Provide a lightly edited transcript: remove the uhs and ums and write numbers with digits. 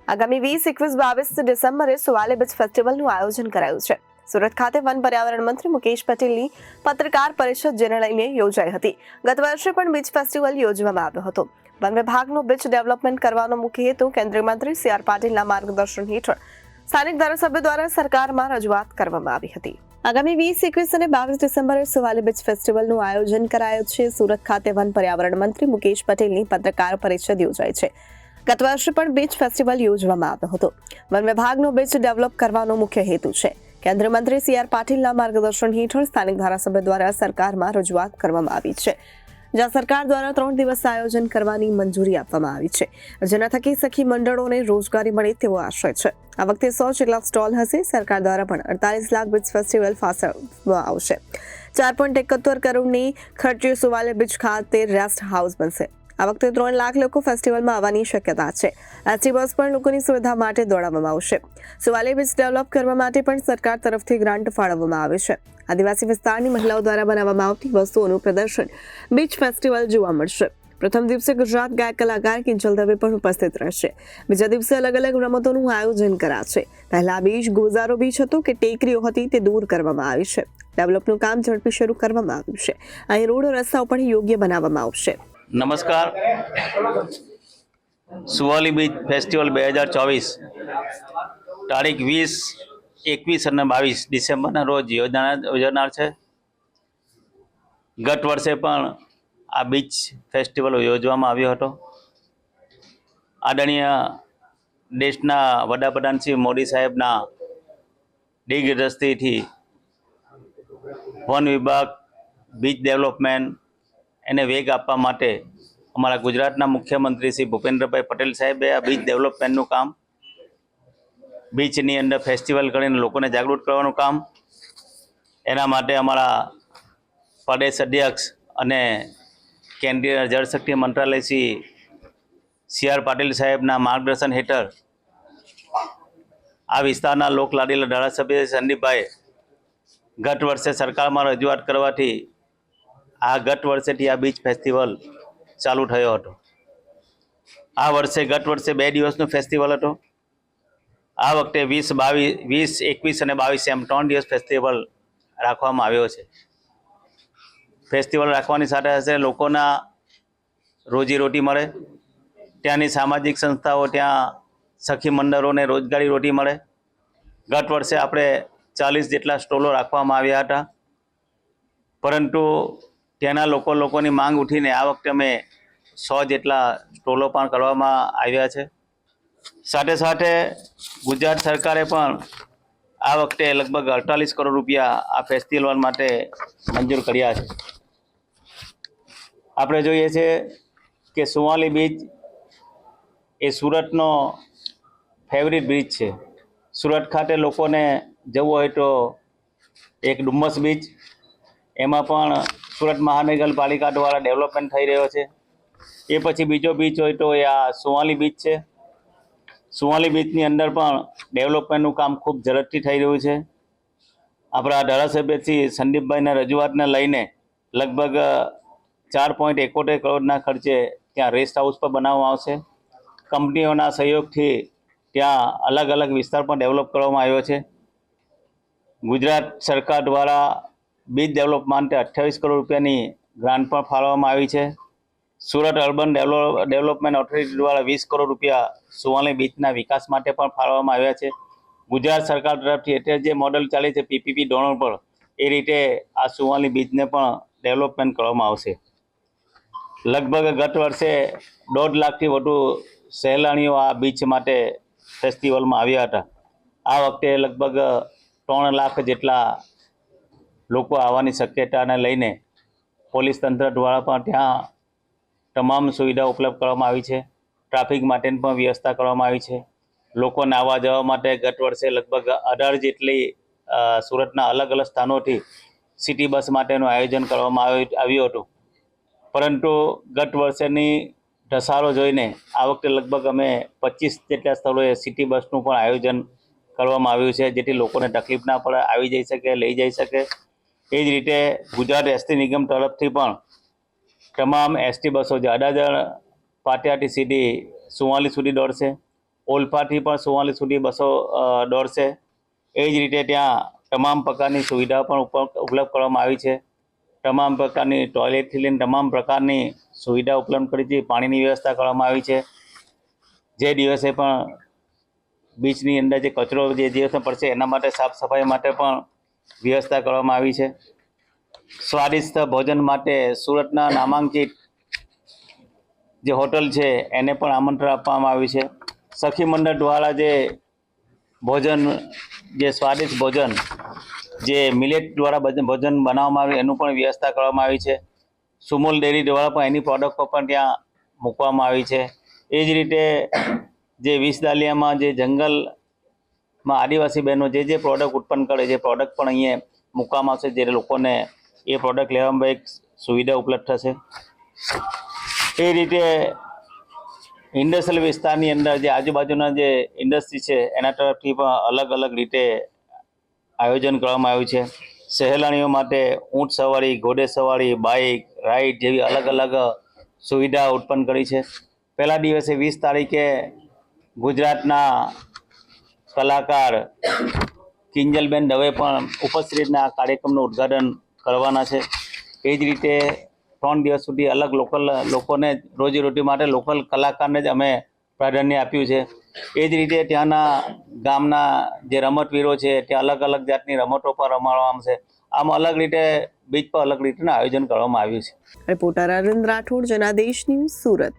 આગામી 20, 21, 22 ડિસેમ્બરે સુવાલી બીચ ફેસ્ટિવલનું આયોજન કરાયું છે. સુરત ખાતે વન પર્યાવરણ મંત્રી મુકેશ પટેલની પત્રકાર પરિષદ જેને લઈને યોજાઈ હતી. ગત વર્ષે પણ બીચ ફેસ્ટિવલ યોજવામાં આવ્યો હતો. વન વિભાગનો બીચ ડેવલપમેન્ટ કરવાનો મુખ્ય હેતુ કેન્દ્રીય મંત્રી સી.આર. પાટીલના માર્ગદર્શન હેઠળ સ્થાનિક ધારાસભ્યો દ્વારા સરકારમાં રજૂઆત કરવામાં આવી હતી. આગામી 20, 21 અને 22 ડિસેમ્બરે સુવાલી બીચ ફેસ્ટિવલનું આયોજન કરાયું છે. સુરત ખાતે વન પર્યાવરણ મંત્રી મુકેશ પટેલની પત્રકાર પરિષદ યોજાઈ છે. ગત વર્ષે પણ બીચ ફેસ્ટિવલ યોજવામાં આવ્યો હતો. વન વિભાગનો બીચ ડેવલપ કરવાનો મુખ્ય હેતુ છે. કેન્દ્રીય મંત્રી સી.આર. પાટીલના માર્ગદર્શન હેઠળ સ્થાનિક ધારાસભ્ય દ્વારા સરકારમાં રજૂઆત કરવામાં આવી છે, જ્યાં સરકાર દ્વારા 3 દિવસ આયોજન કરવાની મંજૂરી આપવામાં આવી છે, જેના થકી સખી મંડળોને રોજગારી મળે તેવો આશય છે. આ વખતે 100 જેટલા સ્ટોલ હશે. સરકાર દ્વારા પણ 48 લાખ બીચ ફેસ્ટિવલ ફાળવવામાં આવશે. 4.71 કરોડની ખર્ચે સુવાલી બીચ ખાતે રેસ્ટ હાઉસ બનશે. આ વખતે 3 લાખ લોકો ફેસ્ટિવલમાં આવવાની શક્યતા છે. એસટી બસ પણ લોકોની સુવિધા માટે દોડાવવામાં આવશે. સુવાલી બીચ ડેવલપ કરવા માટે પણ સરકાર તરફથી ગ્રાન્ટ ફાળવવામાં આવે છે. આદિવાસી વિસ્તારની મહિલાઓ દ્વારા બનાવવામાં આવતી વસ્તુઓનું પ્રદર્શન બીચ ફેસ્ટિવલ જોવા મળશે. પ્રથમ દિવસે ગુજરાત ગાયક કલાકાર કિંજલ દવે પણ ઉપસ્થિત રહેશે. બીજા દિવસે અલગ અલગ રમતોનું આયોજન કરાશે. પહેલા બીચ ગોઝારો બીચ હતો કે ટેકરીઓ હતી તે દૂર કરવામાં આવી છે. ડેવલપનું કામ ઝડપી શરૂ કરવામાં આવ્યું છે. અહીં રોડ રસ્તાઓ પણ યોગ્ય બનાવવામાં આવશે. નમસ્કાર. સુવાલી બીચ ફેસ્ટિવલ 2024 તારીખ 20, 21 અને 22 ડિસેમ્બરના રોજ યોજાનાર છે. ગત વર્ષે પણ આ બીચ ફેસ્ટિવલ યોજવામાં આવ્યો હતો. આદરણીય દેશના વડાપ્રધાન શ્રી મોદી સાહેબના દિગ્દ્રષ્ટિથી વન વિભાગ બીચ ડેવલપમેન્ટ એને વેગ આપવા માટે અમારા ગુજરાતના મુખ્યમંત્રી શ્રી ભૂપેન્દ્રભાઈ પટેલ સાહેબે આ બીચ ડેવલપમેન્ટનું કામ, બીચની અંદર ફેસ્ટિવલ કરીને લોકોને જાગૃત કરવાનું કામ, એના માટે અમારા પ્રદેશ અધ્યક્ષ અને કેન્દ્રીય જળશક્તિ મંત્રાલય શ્રી સી.આર. પાટીલ સાહેબના માર્ગદર્શન હેઠળ આ વિસ્તારના લોકલાડીલા ધારાસભ્ય સંદીપભાઈ ગત વર્ષે સરકારમાં રજૂઆત કરવાથી ગત વર્ષેથી આ બીચ ફેસ્ટિવલ ચાલુ થયો હતો. ગત વર્ષે 2 દિવસનો ફેસ્ટિવલ હતો. આ વખતે 20, 21 અને 22 એમ 3 દિવસ ફેસ્ટિવલ રાખવામાં આવ્યો છે. ફેસ્ટિવલ રાખવાની સાથે સાથે લોકોના રોજીરોટી મળે, ત્યાંની સામાજિક સંસ્થાઓ, ત્યાં સખી મંડળોને રોજગારી રોટી મળે. ગત વર્ષે આપણે 40 જેટલા સ્ટોલો રાખવામાં આવ્યા હતા, પરંતુ ત્યાંના લોકોની માંગ ઉઠીને આ વખતે અમે 100 જેટલા સ્ટોલો પણ કરવામાં આવ્યા છે. સાથે સાથે ગુજરાત સરકારે પણ આ વખતે લગભગ 48 કરોડ રૂપિયા આ ફેસ્ટિવલ માટે મંજૂર કર્યા છે. આપણે જોઈએ છે કે સુવાલી બીચ એ સુરતનો ફેવરિટ બીચ છે. સુરત ખાતે લોકોને જવું હોય તો એક ડુમ્મસ બીચ, એમાં પણ સુરત મહાનગરપાલિકા દ્વારા ડેવલપમેન્ટ થઈ રહ્યો છે. એ પછી બીજો બીચ હોય તો એ આ સુવાલી બીચ છે. સુવાલી બીચની અંદર પણ ડેવલપમેન્ટનું કામ ખૂબ ઝડપથી થઈ રહ્યું છે. આપણા ધારાસભ્ય શ્રી સંદીપભાઈના રજૂઆતને લઈને લગભગ 4.71 કરોડના ખર્ચે ત્યાં રેસ્ટ હાઉસ પર બનાવવામાં આવશે. કંપનીઓના સહયોગથી ત્યાં અલગ અલગ વિસ્તાર પણ ડેવલપ કરવામાં આવ્યો છે. ગુજરાત સરકાર દ્વારા બીચ ડેવલપ માટે 28 કરોડ રૂપિયાની ગ્રાન્ટ પણ ફાળવવામાં આવી છે. સુરત અર્બન ડેવલપમેન્ટ ઓથોરિટી દ્વારા 20 કરોડ રૂપિયા સુવાલી બીચના વિકાસ માટે પણ ફાળવવામાં આવ્યા છે. ગુજરાત સરકાર તરફથી અત્યારે જે મોડલ ચાલે છે પીપીપી ધોરણ પર, એ રીતે આ સુવાલી બીચને પણ ડેવલપમેન્ટ કરવામાં આવશે. લગભગ ગત વર્ષે 1.5 લાખથી વધુ સહેલાણીઓ આ બીચ માટે ફેસ્ટિવલમાં આવ્યા હતા. આ વખતે લગભગ 3 લાખ જેટલા લોકો આવવાની શક્યતાને લઈને પોલીસ તંત્ર દ્વારા પણ ત્યાં તમામ સુવિધા ઉપલબ્ધ કરવામાં આવી છે. ટ્રાફિક માટેની પણ વ્યવસ્થા કરવામાં આવી છે. લોકોને આવવા જવા માટે ગત વર્ષે લગભગ 18 જેટલી સુરતના અલગ અલગ સ્થાનોથી સિટી બસ માટેનું આયોજન કરવામાં આવ્યું હતું. પરંતુ ગત વર્ષેની ધસારો જોઈને આ વખતે લગભગ અમે 25 જેટલા સ્થળોએ સિટી બસનું પણ આયોજન કરવામાં આવ્યું છે, જેથી લોકોને તકલીફ ના પડે, આવી જઈ શકે, લઈ જઈ શકે. એ જ રીતે ગુજરાત એસટી નિગમ તરફથી પણ તમામ એસટી બસો જે અડાજણ પાટિયાથી સીધી સુવાલી સુધી દોડશે. ઓલપાથી પણ 44 સુધી બસો દોડશે. એ જ રીતે ત્યાં તમામ પ્રકારની સુવિધાઓ પણ ઉપલબ્ધ કરવામાં આવી છે. તમામ પ્રકારની ટોયલેટથી લઈને તમામ પ્રકારની સુવિધા ઉપલબ્ધ કરી છે. પાણીની વ્યવસ્થા કરવામાં આવી છે. જે દિવસે પણ બીચની અંદર જે કચરો જે દિવસે પડશે એના માટે સાફ સફાઈ માટે પણ વ્યવસ્થા કરવામાં આવી છે. સ્વાદિષ્ટ ભોજન માટે સુરતના નામાંકિત જે હોટલ છે એને પણ આમંત્રણ આપવામાં આવ્યું છે. સખી મંડળ દ્વારા જે ભોજન, જે સ્વાદિષ્ટ ભોજન, જે મિલેટ દ્વારા ભોજન બનાવવામાં આવ્યું એનું પણ વ્યવસ્થા કરવામાં આવી છે. સુમૂલ ડેરી દ્વારા પણ એની પ્રોડક્ટો પણ ત્યાં મૂકવામાં આવી છે. એ જ રીતે જે વિસદાલિયામાં જે જંગલમાં આદિવાસી બહેનો જે પ્રોડક્ટ ઉત્પન્ન કરે જે પ્રોડક્ટ પણ અહીંયા મૂકવામાં આવશે, જે લોકોને એ પ્રોડક્ટ લેવામાં એક સુવિધા ઉપલબ્ધ થશે. એ રીતે ઇન્ડસ્ટ્રીયલ વિસ્તારની અંદર જે આજુબાજુના જે ઇન્ડસ્ટ્રી છે એના તરફથી પણ અલગ અલગ રીતે આયોજન કરવામાં આવ્યું છે. સહેલાણીઓ માટે ઊંટ સવારી, ઘોડે સવારી, બાઇક રાઇડ જેવી અલગ અલગ સુવિધા ઉત્પન્ન કરી છે. પહેલા દિવસે 20 તારીખે ગુજરાતના કલાકાર કિંજલબેન દવે પણ ઉપસ્થિત રહીને આ કાર્યક્રમનું ઉદ્ઘાટન કરવાના છે. એ જ રીતે 3 દિવસ સુધી અલગ લોકોને રોજીરોટી માટે લોકલ કલાકારને જ અમે પ્રાધાન્ય આપ્યું છે. એ જ રીતે ત્યાંના ગામના જે રમતવીરો છે ત્યાં અલગ અલગ જાતની રમતો પર રમાડવામાં આવશે. આમ અલગ રીતે બીચ પર અલગ રીતના આયોજન કરવામાં આવ્યું છે. Reporter Arvind Rathod, Janadesh news, Surat.